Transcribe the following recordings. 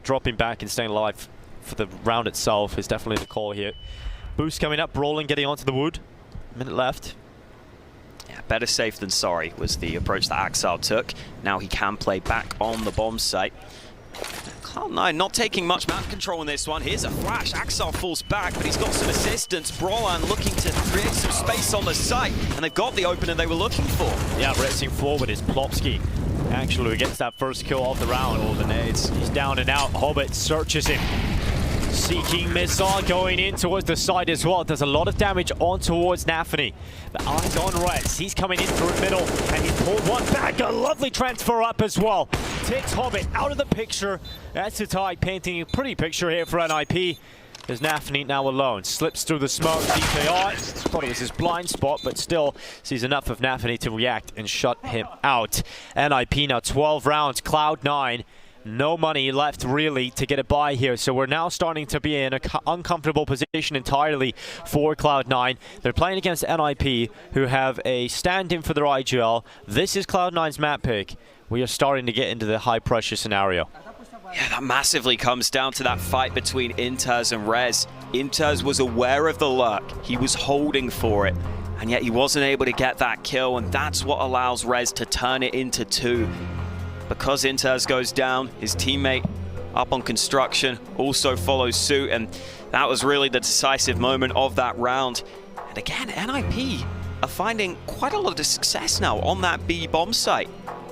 dropping back and staying alive for the round itself is definitely the call here. Boost coming up, Brawling getting onto the wood. Minute left. Yeah, better safe than sorry was the approach that Axel took. Now he can play back on the bomb site. Cloud9 not taking much map control in this one. Here's a flash. Axel falls back, but he's got some assistance. Brawling looking to create some space on the site, and they've got the opener they were looking for. Yeah, racing forward is Plopsky. Actually, gets that first kill of the round. All the nades. He's down and out. Hobbit searches him. Seeking missile going in towards the side as well. Does a lot of damage on towards Nafany. The eyes on Rez. He's coming in through the middle, and he pulled one back. A lovely transfer up as well. Takes Hobbit out of the picture. That's Sutai painting a pretty picture here for NIP. There's Nafany now alone. Slips through the smoke. DKR thought it was his blind spot, but still sees enough of Nafany to react and shut him out. NIP now 12 rounds. Cloud9. No money left really to get it by here, so we're now starting to be in an uncomfortable position entirely for Cloud9. They're playing against NIP, who have a stand-in for their IGL. This is Cloud9's map pick. We are starting to get into the high-pressure scenario. Yeah, that massively comes down to that fight between Inters and Rez. Inters was aware of the lurk. He was holding for it, and yet he wasn't able to get that kill, and that's what allows Rez to turn it into 2. Because Inters goes down, his teammate up on construction also follows suit, and that was really the decisive moment of that round. And again, NIP are finding quite a lot of success now on that B bomb site.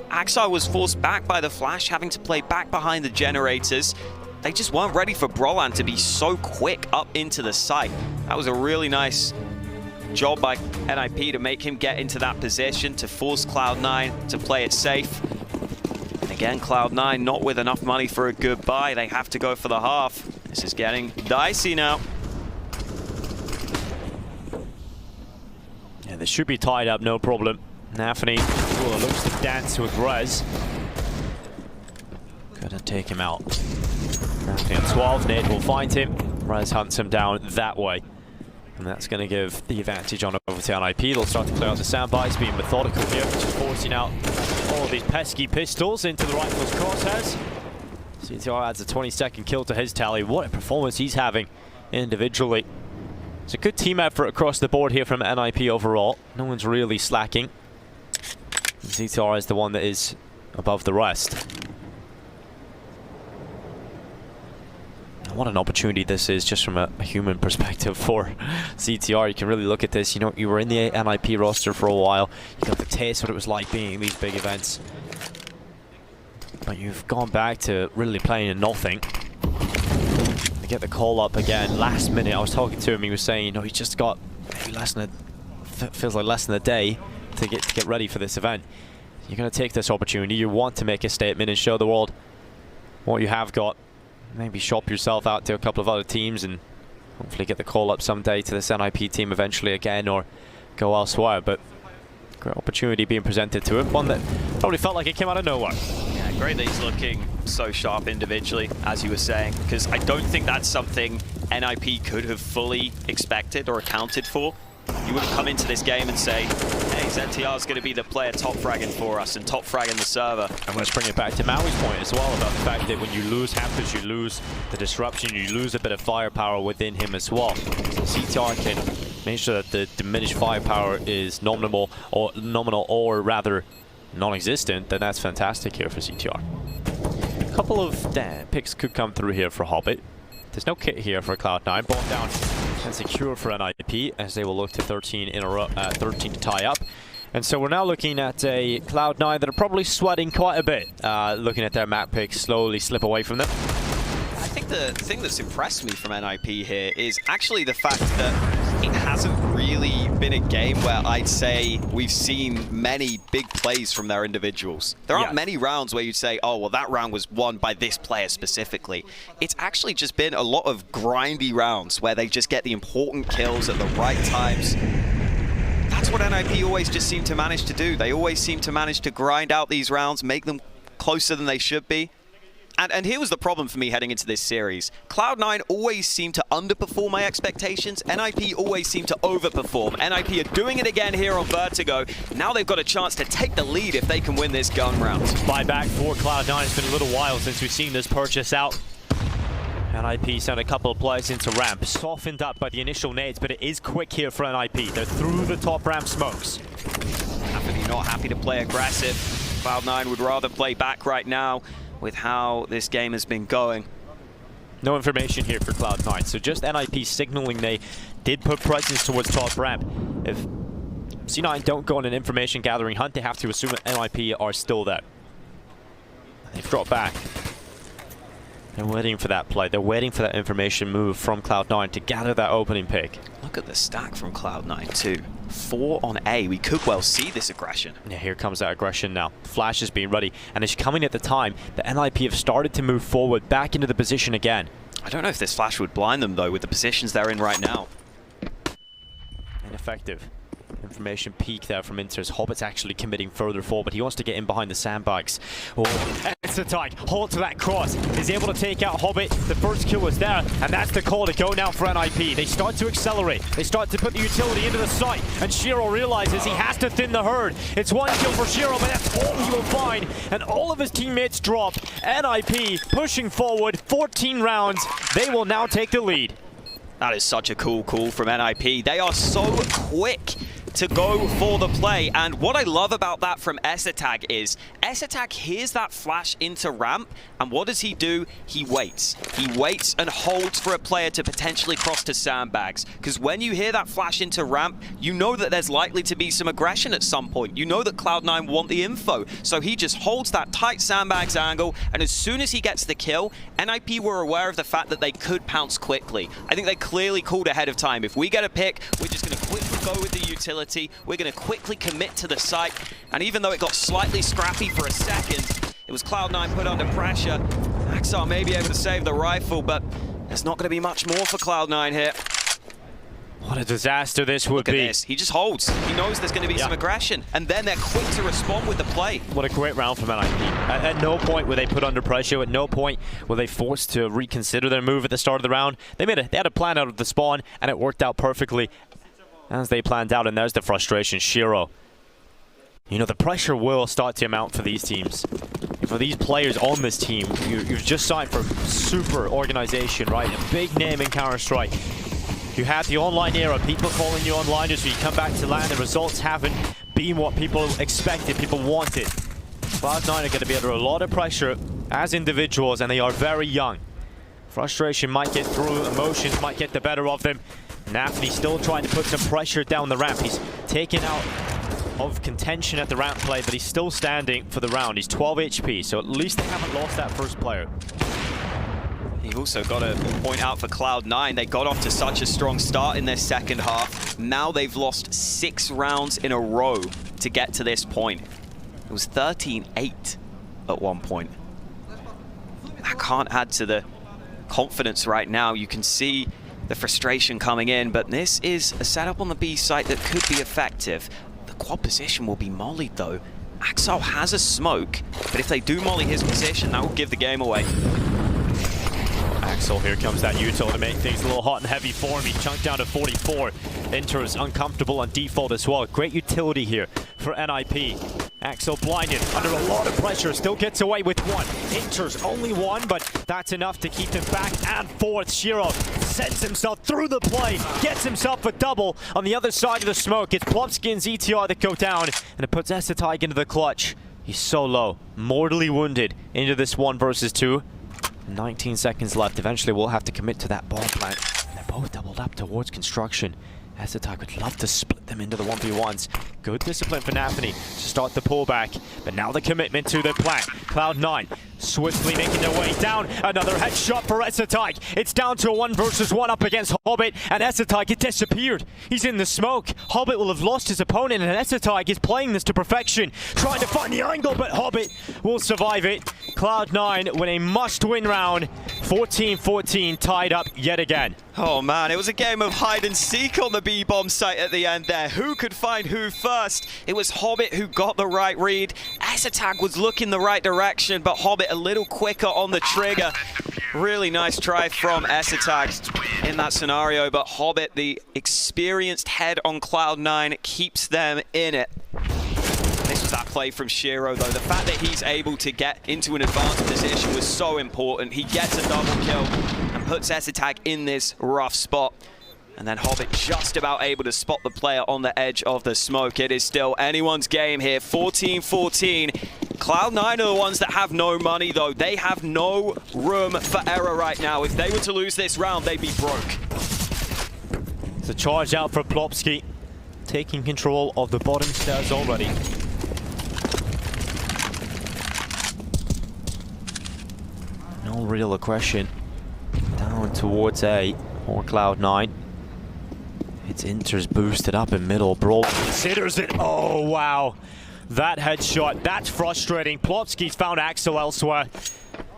Axel was forced back by the flash, having to play back behind the generators. They just weren't ready for Brawling to be so quick up into the site. That was a really nice job by NIP to make him get into that position, to force Cloud9 to play it safe. Again, Cloud9 not with enough money for a good buy. They have to go for the half. This is getting dicey now. Yeah, they should be tied up, no problem. Nafany looks to dance with Rez. Gonna take him out. Nafany on 12, Nade will find him. Rez hunts him down that way. And that's going to give the advantage on over to NIP. They'll start to play out the soundbites, being methodical here, just forcing out all of these pesky pistols into the rifle's crosshairs. CTR adds a 20-second kill to his tally. What a performance he's having individually. It's a good team effort across the board here from NIP overall. No one's really slacking. And CTR is the one that is above the rest. What an opportunity this is just from a human perspective for CTR. You can really look at this. You know, you were in the NIP roster for a while. You got the taste what it was like being in these big events. But you've gone back to really playing in nothing. To get the call up again last minute. I was talking to him. He was saying, you know, he just got maybe feels like less than a day to get ready for this event. You're going to take this opportunity. You want to make a statement and show the world what you have got. Maybe shop yourself out to a couple of other teams and hopefully get the call up someday to this NIP team eventually again, or go elsewhere. But great opportunity being presented to him, one that probably felt like it came out of nowhere. Yeah, great that he's looking so sharp individually, as you were saying, because I don't think that's something NIP could have fully expected or accounted for. You would have come into this game and say, hey, ZTR is going to be the player top fragging for us and top fragging the server. And let's bring it back to Maui's point as well about the fact that when you lose Hampers, you lose the disruption, you lose a bit of firepower within him as well. So CTR can make sure that the diminished firepower is nominal or rather non-existent. Then that's fantastic here for CTR. A couple of picks could come through here for Hobbit. There's no kit here for Cloud9. Bomb down and secure for NIP as they will look to 13 in a row, 13 to tie up. And so we're now looking at a Cloud9 that are probably sweating quite a bit, looking at their map picks slowly slip away from them. I think the thing that's impressed me from NIP here is actually the fact that it hasn't really been a game where I'd say we've seen many big plays from their individuals. There aren't many rounds where you'd say, oh, well, that round was won by this player specifically. It's actually just been a lot of grindy rounds where they just get the important kills at the right times. That's what NIP always just seem to manage to do. They always seem to manage to grind out these rounds, make them closer than they should be. And here was the problem for me heading into this series. Cloud9 always seemed to underperform my expectations. NIP always seemed to overperform. NIP are doing it again here on VERTIGO. Now they've got a chance to take the lead if they can win this gun round. Buyback for Cloud9. It's been a little while since we've seen this purchase out. NIP sent a couple of players into ramp, softened up by the initial nades, but it is quick here for NIP. They're through the top ramp smokes. Definitely not happy to play aggressive. Cloud9 would rather play back right now with how this game has been going. No information here for Cloud9, so just NIP signaling they did put presence towards top ramp. If C9 don't go on an information gathering hunt, they have to assume that NIP are still there. They've dropped back. They're waiting for that play. They're waiting for that information move from Cloud9 to gather that opening pick. Look at the stack from Cloud9 too. 4 on A. We could well see this aggression. Yeah, here comes that aggression now. Flash is being ready, and it's coming at the time that NIP have started to move forward back into the position again. I don't know if this flash would blind them though with the positions they're in right now. Ineffective. Information peak there from Inter's. Hobbit's actually committing further forward. He wants to get in behind the sandbags. Oh, ESL hold to that cross. Is able to take out Hobbit. The first kill was there, and that's the call to go now for NIP. They start to accelerate. They start to put the utility into the site, and Shiro realizes he has to thin the herd. It's one kill for Shiro, but that's all he will find, and all of his teammates drop. NIP pushing forward, 14 rounds. They will now take the lead. That is such a cool call from NIP. They are so quick to go for the play, and what I love about that from ESL is ESL hears that flash into ramp, and what does he do? He waits. He waits and holds for a player to potentially cross to sandbags, because when you hear that flash into ramp, you know that there's likely to be some aggression at some point. You know that Cloud9 want the info, so he just holds that tight sandbags angle, and as soon as he gets the kill, NIP were aware of the fact that they could pounce quickly. I think they clearly called ahead of time. If we get a pick, we're just going to quickly go with the utility. We're going to quickly commit to the site, and even though it got slightly scrappy for a second, it was Cloud9 put under pressure. Axar may be able to save the rifle, but there's not going to be much more for Cloud9 here. What a disaster this would be. Look at this. He just holds. He knows there's going to be some aggression, and then they're quick to respond with the play. What a great round from NIP. At no point were they put under pressure. At no point were they forced to reconsider their move at the start of the round. They had a plan out of the spawn, and it worked out perfectly as they planned out, and there's the frustration. Shiro. You know, the pressure will start to amount for these teams. For these players on this team, you've just signed for super organization, right? A big name in Counter-Strike. You had the online era, people calling you onliners, so you come back to LAN, the results haven't been what people expected, people wanted. Cloud9 are going to be under a lot of pressure as individuals, and they are very young. Frustration might get through, emotions might get the better of them. Nafny still trying to put some pressure down the ramp. He's taken out of contention at the ramp play, but he's still standing for the round. He's 12 HP, so at least they haven't lost that first player. You've also got to point out for Cloud9, they got off to such a strong start in their second half. Now they've lost 6 rounds in a row to get to this point. It was 13-8 at one point. That can't add to the confidence right now. You can see the frustration coming in, but this is a setup on the B site that could be effective. The quad position will be mollied though. Axel has a smoke, but if they do molly his position, that will give the game away. Axel, here comes that util to make things a little hot and heavy for him. He's chunked down to 44. Inter's uncomfortable on default as well. Great utility here for NIP. Axel blinded, under a lot of pressure, still gets away with one. Inter's only one, but that's enough to keep him back and forth. Shiro sends himself through the play, gets himself a double on the other side of the smoke. It's Plumsky and ZTR that go down, and it puts ESL into the clutch. He's so low, mortally wounded into this 1 versus 2. 19 seconds left. Eventually we'll have to commit to that bomb plant. They're both doubled up towards construction. ESL would love to split them into the 1v1s. Good discipline for Nafny to start the pullback, but now the commitment to the plant. Cloud9 swiftly making their way down. Another headshot for ESL. It's down to a 1 versus 1 up against Hobbit, and ESL has disappeared. He's in the smoke. Hobbit will have lost his opponent, and ESL is playing this to perfection, trying to find the angle, but Hobbit will survive it. Cloud9 win a must-win round. 14-14, tied up yet again. Oh man, it was a game of hide and seek on the B-bomb site at the end there. Who could find who first? It was Hobbit who got the right read. ESL was looking the right direction, but Hobbit a little quicker on the trigger. Really nice try from ESL in that scenario, but Hobbit, the experienced head on Cloud9, keeps them in it. They Nice with that play from Shiro, though. The fact that he's able to get into an advanced position was so important. He gets a double kill and puts ESL in this rough spot. And then Hobbit just about able to spot the player on the edge of the smoke. It is still anyone's game here, 14-14. Cloud9 are the ones that have no money, though. They have no room for error right now. If they were to lose this round, they'd be broke. It's a charge out for Plopski, taking control of the bottom stairs already. No real aggression down towards A or Cloud9. It's Inter's boosted up in middle. Brawl considers it. Oh, wow. That headshot, that's frustrating. Plopski's found Axel elsewhere.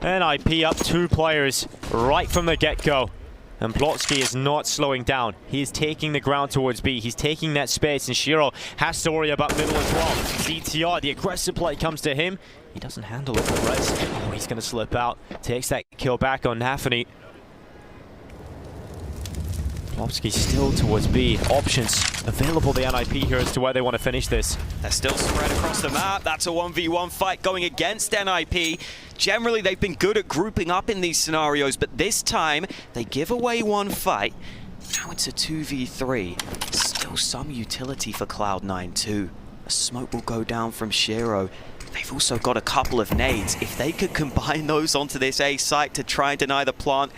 NIP up 2 players right from the get-go. And Plopski is not slowing down. He is taking the ground towards B. He's taking that space, and Shiro has to worry about middle as well. CTR, the aggressive play comes to him. He doesn't handle it for Rez. Oh, he's going to slip out. Takes that kill back on Nafany. Plopski still towards B. Options available to NIP here as to where they want to finish this. They're still spread across the map. That's a 1v1 fight going against NIP. Generally, they've been good at grouping up in these scenarios, but this time, they give away one fight. Now it's a 2v3. Still some utility for Cloud9 too. A smoke will go down from Shiro. They've also got a couple of nades. If they could combine those onto this A site to try and deny the plant,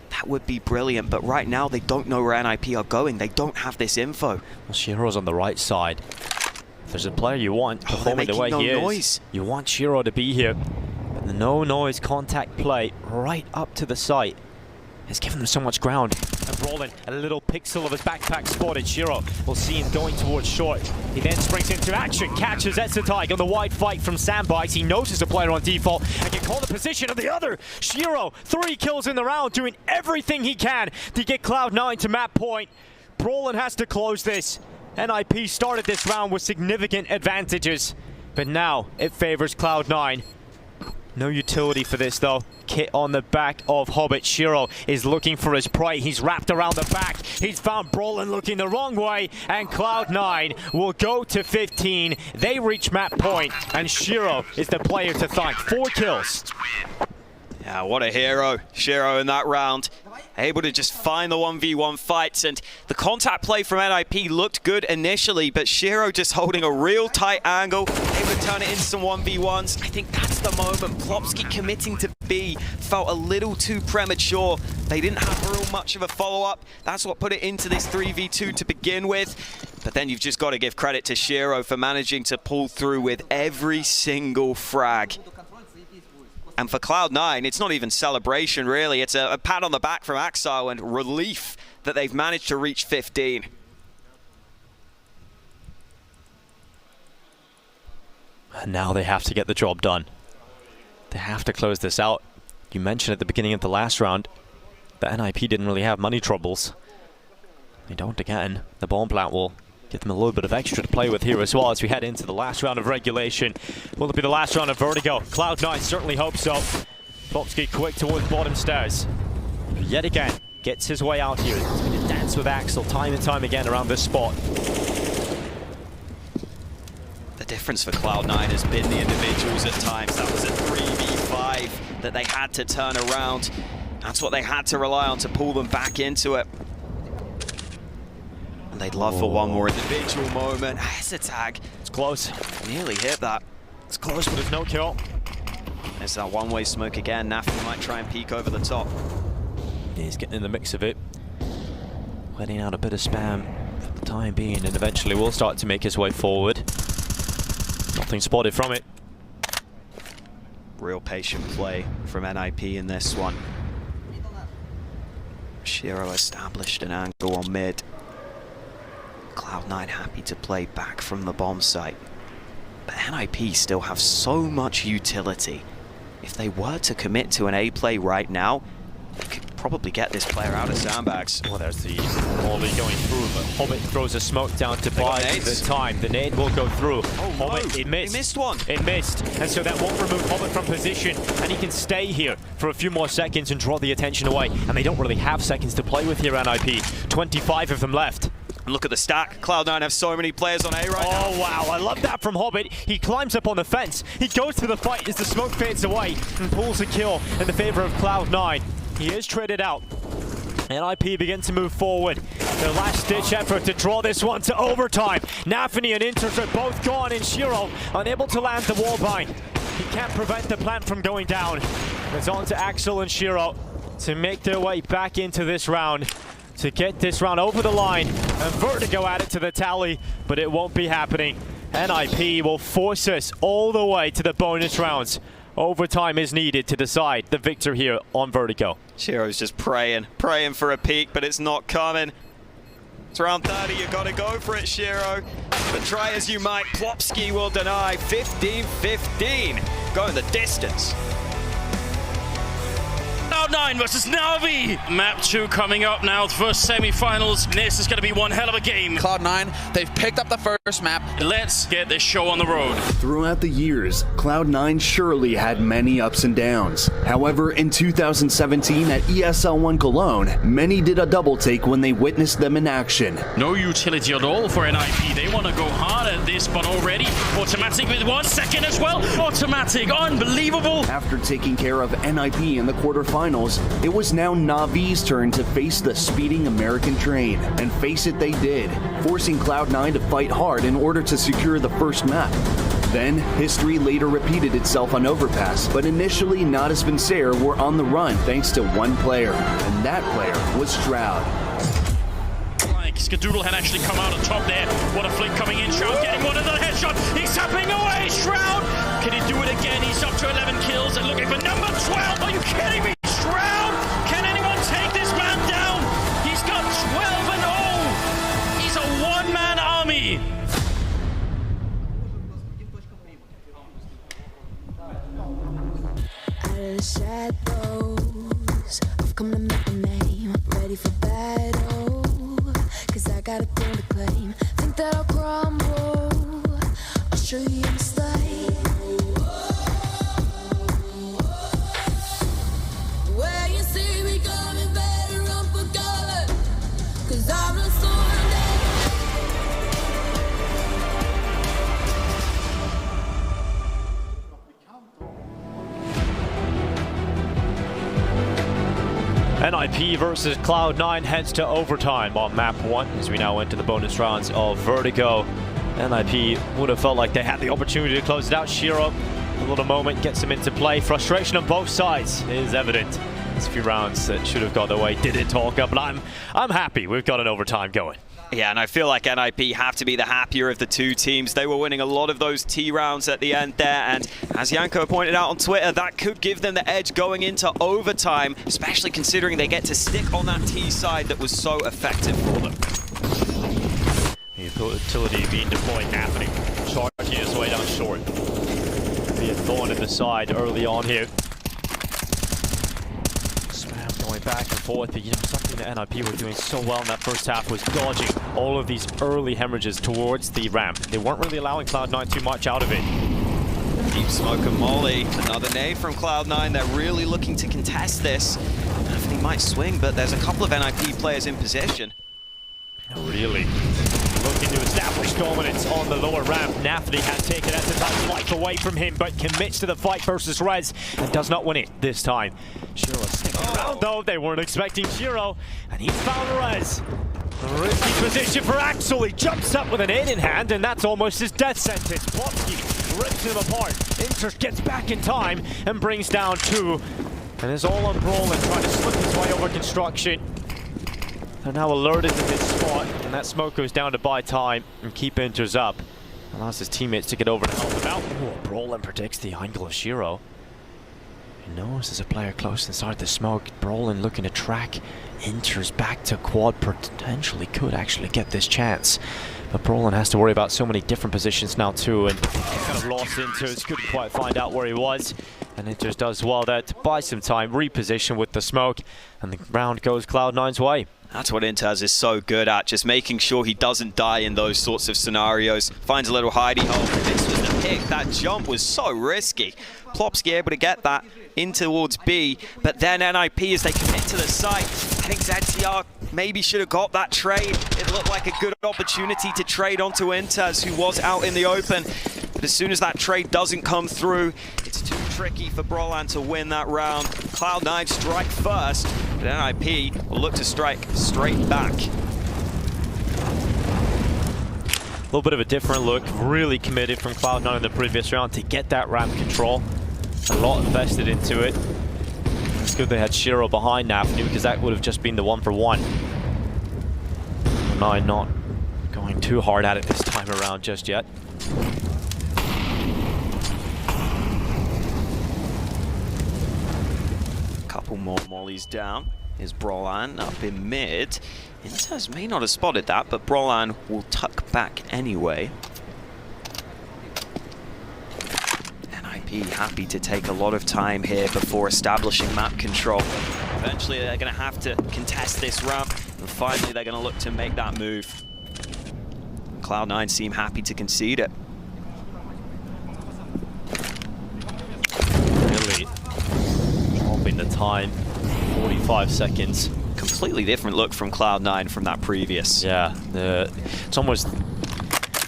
that would be brilliant, but right now they don't know where NIP are going. They don't have this info. Well, Shiro's on the right side. If there's a player you want performing the way he is, you want Shiro to be here. But the no-noise contact play right up to the site has given them so much ground. And Brolin, a little pixel of his backpack spotted. Shiro will see him going towards short. He then springs into action, catches ESL on the wide fight from Sandbags. He notices a player on default and can call the position of the other. Shiro, 3 kills in the round, doing everything he can to get Cloud9 to map point. Brolin has to close this. NIP started this round with significant advantages, but now it favors Cloud9. No utility for this though. Kit on the back of Hobbit. Shiro is looking for his prey. He's wrapped around the back. He's found Brolin looking the wrong way, and Cloud9 will go to 15. They reach map point, and Shiro is the player to thank. 4 kills. Yeah, what a hero, Shiro, in that round. Able to just find the 1v1 fights, and the contact play from NIP looked good initially, but Shiro just holding a real tight angle, able to turn it into some 1v1s. I think that's the moment. Plopski committing to B felt a little too premature. They didn't have real much of a follow-up. That's what put it into this 3v2 to begin with. But then you've just got to give credit to Shiro for managing to pull through with every single frag. And for Cloud9, it's not even celebration, really. It's a pat on the back from Axel and relief that they've managed to reach 15. And now they have to get the job done. They have to close this out. You mentioned at the beginning of the last round that NIP didn't really have money troubles. They don't again. The bomb plant will give them a little bit of extra to play with here as well as we head into the last round of regulation. Will it be the last round of Vertigo? Cloud9 certainly hope so. Plopski quick towards bottom stairs. Yet again, gets his way out here. He's going to dance with Axel time and time again around this spot. The difference for Cloud9 has been the individuals at times. That was a 3v5 that they had to turn around. That's what they had to rely on to pull them back into it. They'd love for one more individual moment. ESL. It's close. Nearly hit that. It's close, but there's no kill. There's that one-way smoke again. Nafany might try and peek over the top. He's getting in the mix of it. Letting out a bit of spam for the time being, and eventually will start to make his way forward. Nothing spotted from it. Real patient play from NIP in this one. Shiro established an angle on mid. Cloud9 happy to play back from the bomb site. But NIP still have so much utility. If they were to commit to an A play right now, they could probably get this player out of sandbags. Well, there's the volley going through, but Hobbit throws a smoke down to buy the time. The nade will go through. Oh, Hobbit, no. it missed. He missed one. It missed, and so that won't remove Hobbit from position, and he can stay here for a few more seconds and draw the attention away. And they don't really have seconds to play with here, NIP. 25 of them left. And look at the stack. Cloud9 have so many players on A right now. Oh wow, I love that from Hobbit. He climbs up on the fence. He goes for the fight as the smoke fades away and pulls a kill in the favor of Cloud9. He is traded out. NIP begin to move forward. Their last-ditch effort to draw this one to overtime. Nafany and Inters are both gone, and Shiro unable to land the wallbind. He can't prevent the plant from going down. It's on to Axel and Shiro to make their way back into this round, to get this round over the line, and VERTIGO added to the tally, but it won't be happening. NIP will force us all the way to the bonus rounds. Overtime is needed to decide the victor here on VERTIGO. Shiro's just praying for a peak, but it's not coming. It's round 30, you gotta go for it, Shiro. But try as you might, Plopsky will deny. 15-15, going the distance. Cloud9 versus Na'Vi. Map 2 coming up now, the first semi-finals. This is going to be one hell of a game. Cloud9, they've picked up the first map. Let's get this show on the road. Throughout the years, Cloud9 surely had many ups and downs. However, in 2017 at ESL 1 Cologne, many did a double take when they witnessed them in action. No utility at all for NIP. They want to go hard at this, but already Automatic with 1 second as well. Automatic, unbelievable. After taking care of NIP in the quarterfinals, it was now Na'Vi's turn to face the speeding American train. And face it they did, forcing Cloud9 to fight hard in order to secure the first map. Then, history later repeated itself on Overpass, but initially Nadas and Sayer were on the run thanks to one player, and that player was Shroud. Like Skadoodle had actually come out on top there. What a flick coming in, Shroud getting one another headshot. He's tapping away, Shroud! Can he do it again? He's up to 11 kills and looking for number 12. Are you kidding me? Shroud! Can anyone take this man down? He's got 12-0. He's a one-man army. Out of the shadows, I've come to make a name. Ready for battle, cause I got a thing to claim. Think that I'll crumble, I'll show you a mistake. Where you see me coming, better run for cover, cause I'm not so NIP versus Cloud9 heads to overtime on map 1 as we now enter the bonus rounds of VERTIGO. NIP would have felt like they had the opportunity to close it out. Shiro, a little moment, gets him into play. Frustration on both sides is evident. There's a few rounds that should have gone away, didn't talk up, but I'm happy we've got an overtime going. Yeah, and I feel like NIP have to be the happier of the two teams. They were winning a lot of those T rounds at the end there, and as Yanko pointed out on Twitter, that could give them the edge going into overtime, especially considering they get to stick on that T side that was so effective for them. The utility being deployed, Nafany charging his way down short. Be a thorn in the side early on here. Going back and forth, but you know, something that NIP were doing so well in that first half was dodging all of these early hemorrhages towards the ramp. They weren't really allowing Cloud9 too much out of it. Deep smoke and Molly, another nade from Cloud9. They're really looking to contest this. Nafany might swing, but there's a couple of NIP players in position. Really looking to establish dominance on the lower ramp. Nafany had taken at the time life away from him, but commits to the fight versus Rez and does not win it this time. Shiro sticking around though. They weren't expecting Shiro, and he's found Rez. Risky position for Axel. He jumps up with an aid in hand, and that's almost his death sentence. Plopsky rips him apart. Inters gets back in time and brings down 2. And is all on Brawl and trying to slip his way over construction. They're now alerted to this spot, and that smoke goes down to buy time and keep Inters up. Allows his teammates to get over to help him out. Ooh, Brolin predicts the angle of Shiro. He knows there's a player close inside the smoke. Brolin looking to track Inters back to quad, potentially could actually get this chance. But Brolin has to worry about so many different positions now too, and kind of lost Inters, couldn't quite find out where he was. And Inters does well there to buy some time, reposition with the smoke, and the round goes Cloud9's way. That's what Inters is so good at, just making sure he doesn't die in those sorts of scenarios. Finds a little hidey hole. This was the pick. That jump was so risky. Plopsky able to get that in towards B, but then NIP as they commit to the site. I think ZCR maybe should have got that trade. It looked like a good opportunity to trade onto Inters, who was out in the open. But as soon as that trade doesn't come through, it's too tricky for Brolan to win that round. Cloud9 strike first, but NIP will look to strike straight back. A little bit of a different look, really committed from Cloud9 in the previous round to get that ramp control. A lot invested into it. It's good they had Shiro behind Nafnu, because that would have just been the 1-for-1. 9 not going too hard at it this time around just yet. Couple more mollies down. Here's Brolan up in mid. Inters may not have spotted that, but Brolan will tuck back anyway. NIP happy to take a lot of time here before establishing map control. Eventually they're going to have to contest this ramp, and finally they're going to look to make that move. Cloud9 seem happy to concede it. Really dropping the time, 45 seconds. Completely different look from Cloud9 from that previous. Yeah, it's almost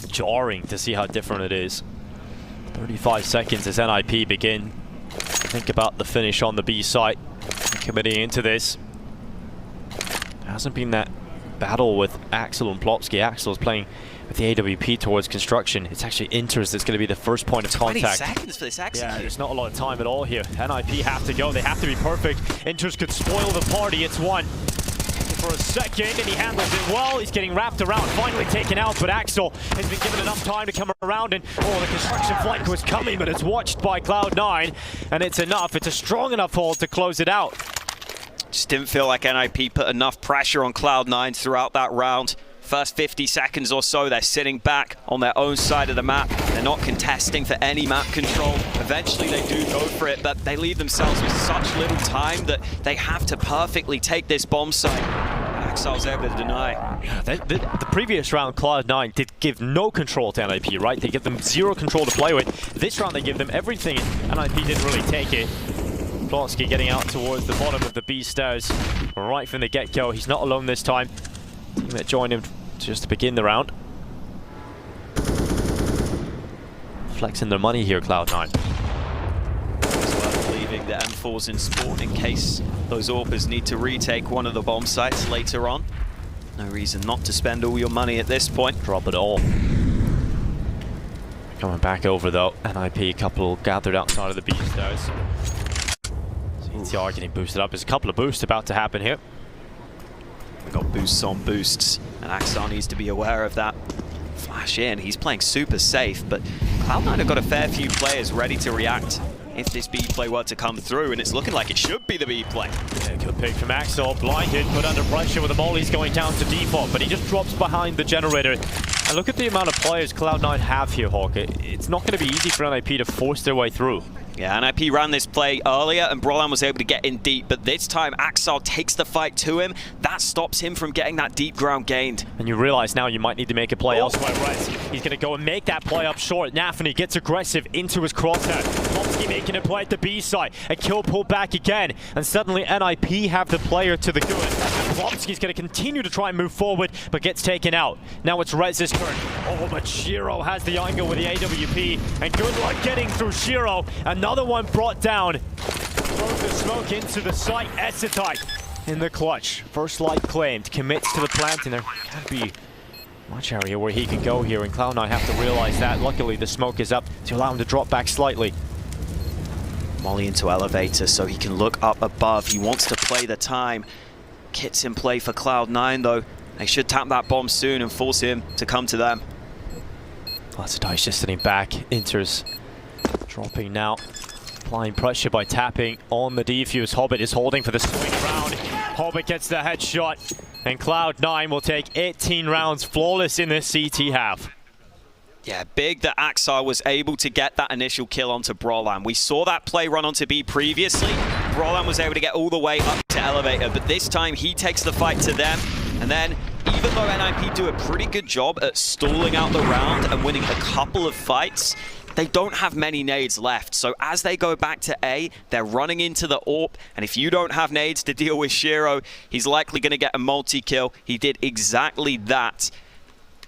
jarring to see how different it is. 35 seconds as NIP begin. Think about the finish on the B site. Committing into this. There hasn't been that battle with Axel and Plopsky. Axel's playing with the AWP towards construction. It's actually Inters that's going to be the first point of 20 contact. seconds for this execute. Yeah, there's not a lot of time at all here. NIP have to go. They have to be perfect. Inters could spoil the party. It's one. For a second, and he handles it well. He's getting wrapped around, finally taken out, but Axel has been given enough time to come around, and the construction flank was coming, but it's watched by Cloud9, and it's enough. It's a strong enough hold to close it out. Just didn't feel like NIP put enough pressure on Cloud9 throughout that round. First 50 seconds or so, they're sitting back on their own side of the map. They're not contesting for any map control. Eventually they do go for it, but they leave themselves with such little time that they have to perfectly take this bomb site. Axel's able to deny. Yeah, the previous round, Cloud9 did give no control to NIP, right? They give them zero control to play with. This round they give them everything, and NIP didn't really take it. Plopsky getting out towards the bottom of the B stairs right from the get-go. He's not alone this time. Team that joined him just to begin the round. Flexing their money here, Cloud9. It's worth leaving the M4s in spawn in case those AWPers need to retake one of the bomb sites later on. No reason not to spend all your money at this point. Drop it all. Coming back over though. NIP, a couple gathered outside of the B stairs. CTR getting boosted up. There's a couple of boosts about to happen here. We've got boosts on boosts, and Axel needs to be aware of that. Flash in, he's playing super safe, but Cloud9 have got a fair few players ready to react if this B play were to come through, and it's looking like it should be the B play. Yeah, good pick from Axel. Blinded, put under pressure with the mollies going down to default, but he just drops behind the generator. And look at the amount of players Cloud9 have here, Hawk. It's not going to be easy for NIP to force their way through. Yeah, NIP ran this play earlier and Brolan was able to get in deep, but this time Axel takes the fight to him. That stops him from getting that deep ground gained. And you realize now you might need to make a play elsewhere. Rez, he's going to go and make that play up short. Nafny gets aggressive into his crosshair. Plopsky making a play at the B side. A kill pulled back again, and suddenly NIP have the player to the good. Plopsky's going to continue to try and move forward, but gets taken out. Now it's Rez's turn. Oh, but Shiro has the angle with the AWP, and good luck getting through Shiro. Another one brought down. Throws the smoke into the site. Essetite in the clutch. First light claimed. Commits to the plant, and there can't be much area where he can go here, and Cloud9 have to realize that. Luckily, the smoke is up to allow him to drop back slightly. Molly into elevator so he can look up above. He wants to play the time. Kit's in play for Cloud9 though. They should tap that bomb soon and force him to come to them. Lots of dice just sitting back. Inters dropping now. Applying pressure by tapping on the defuse. Hobbit is holding for the swing round. Hobbit gets the headshot. And Cloud9 will take 18 rounds flawless in this CT half. Yeah, big that Axar was able to get that initial kill onto Brolan. We saw that play run onto B previously. Brolan was able to get all the way up to elevator, but this time he takes the fight to them. And then, even though NIP do a pretty good job at stalling out the round and winning a couple of fights, they don't have many nades left. So as they go back to A, they're running into the AWP. And if you don't have nades to deal with Shiro, he's likely going to get a multi-kill. He did exactly that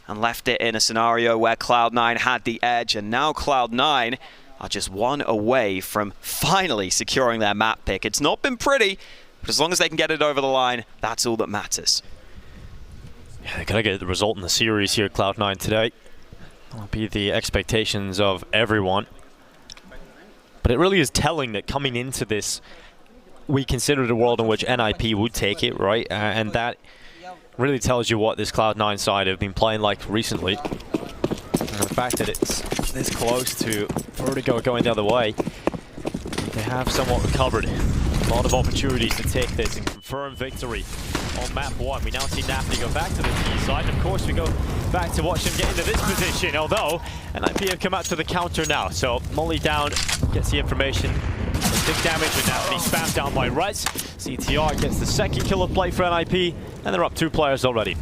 and left it in a scenario where Cloud9 had the edge. And now Cloud9 are just one away from finally securing their map pick. It's not been pretty, but as long as they can get it over the line, that's all that matters. Yeah, they're going to get the result in the series here, Cloud9 today. That'll be the expectations of everyone. But it really is telling that coming into this, we considered a world in which NIP would take it, right? And that really tells you what this Cloud9 side have been playing like recently. And the fact that it's this close to VERTIGO going the other way, they have somewhat recovered. A lot of opportunities to take this and confirm victory on map 1. We now see Nafty go back to the T side. Of course, we go back to watch him get into this position, although NIP have come out to the counter now. So Molly down, gets the information. Big damage, and Nafty spammed down by Rez. CTR gets the second kill of play for NIP, and they're up 2 players already.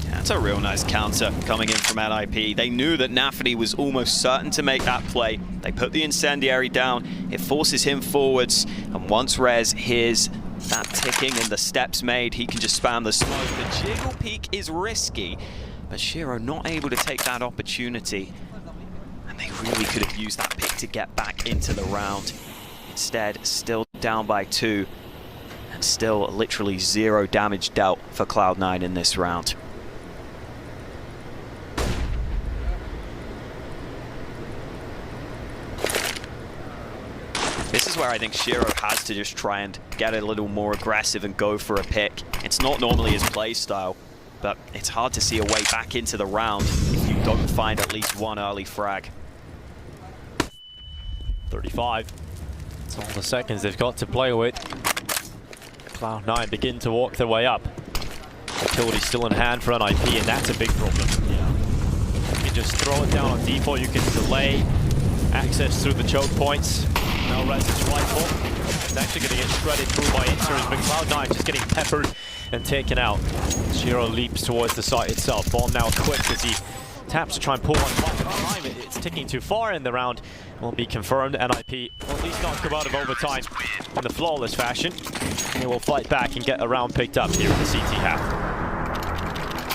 That's a real nice counter coming in from NIP. They knew that Nafty was almost certain to make that play. They put the incendiary down. It forces him forwards. And once Rez hears that ticking and the steps made, he can just spam the smoke. The jiggle peek is risky, but Shiro not able to take that opportunity. And they really could have used that pick to get back into the round. Instead, still down by 2. And still literally 0 damage dealt for Cloud9 in this round. This is where I think Shiro has to just try and get a little more aggressive and go for a pick. It's not normally his play style, but it's hard to see a way back into the round if you don't find at least one early frag. 35. That's all the seconds they've got to play with. Cloud9 begin to walk their way up. Utility still in hand for NIP, and that's a big problem. Yeah. You can just throw it down on default. You can delay access through the choke points. Now Rez's rifle. It's actually going to get shredded through by Inters, but Cloud9 just getting peppered and taken out. Shiro leaps towards the site itself. Ball now quick as he taps to try and pull one back at the time. It's ticking too far, and the round will be confirmed. NIP will at least not come out of overtime in the flawless fashion. They will fight back and get a round picked up here in the CT half.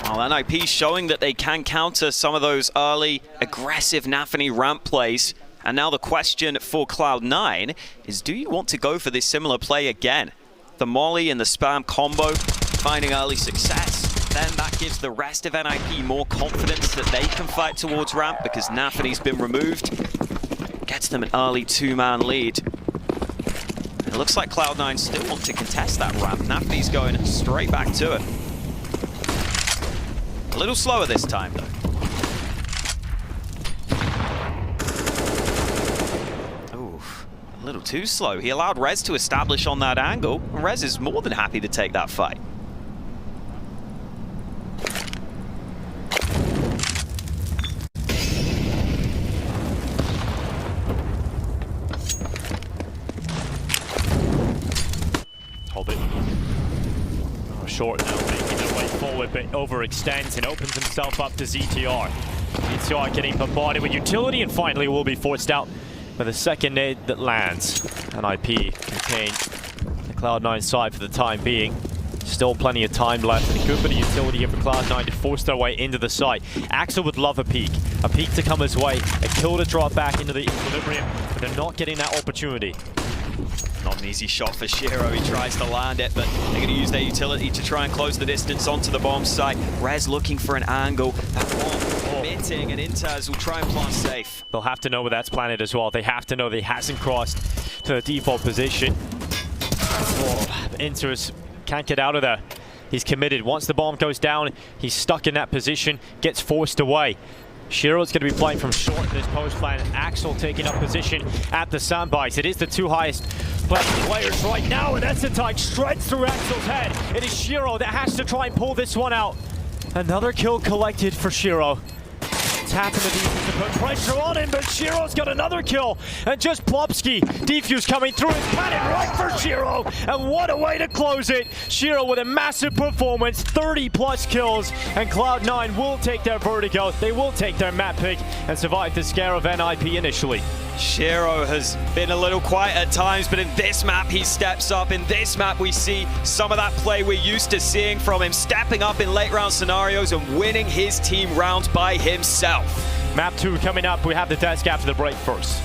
Well, NIP showing that they can counter some of those early aggressive Nafany ramp plays. And now the question for Cloud9 is, do you want to go for this similar play again? The molly and the spam combo, finding early success. Then that gives the rest of NIP more confidence that they can fight towards ramp because Nafany's been removed. Gets them an early 2-man lead. It looks like Cloud9 still want to contest that ramp. Nafany's going straight back to it. A little slower this time, though. A little too slow. He allowed Rez to establish on that angle, and Rez is more than happy to take that fight. Hold it. Oh, short now, making their way forward, but overextends and opens himself up to ZTR. ZTR getting bombarded with utility, and finally will be forced out with a second nade that lands. NIP contain the Cloud9 side for the time being. Still plenty of time left, and a good bit of utility here for Cloud9 to force their way into the site. Axel would love a peek to come his way, a kill to drop back into the equilibrium, but they're not getting that opportunity. Not an easy shot for Shiro. He tries to land it, but they're going to use their utility to try and close the distance onto the bomb site. Rez looking for an angle. That bomb hitting, and Inters will try and plant safe. They'll have to know where that's planted as well. They have to know that he hasn't crossed to the default position. Inters can't get out of there. He's committed. Once the bomb goes down, he's stuck in that position, gets forced away. Shiro's going to be playing from short in this post plan. Axel taking up position at the sandbags. It is the 2 highest players right now, and that's attack straight through Axel's head. It is Shiro that has to try and pull this one out. Another kill collected for Shiro. tapping the defense to put pressure on him, but Shiro's got another kill. And just Plopsky, defuse coming through his cannon right for Shiro. And what a way to close it. Shiro with a massive performance, 30 plus kills, and Cloud9 will take their Vertigo. They will take their map pick and survive the scare of NIP initially. Shiro has been a little quiet at times, but in this map he steps up. In this map we see some of that play we're used to seeing from him, stepping up in late round scenarios and winning his team rounds by himself. Map 2 coming up. We have the desk after the break first.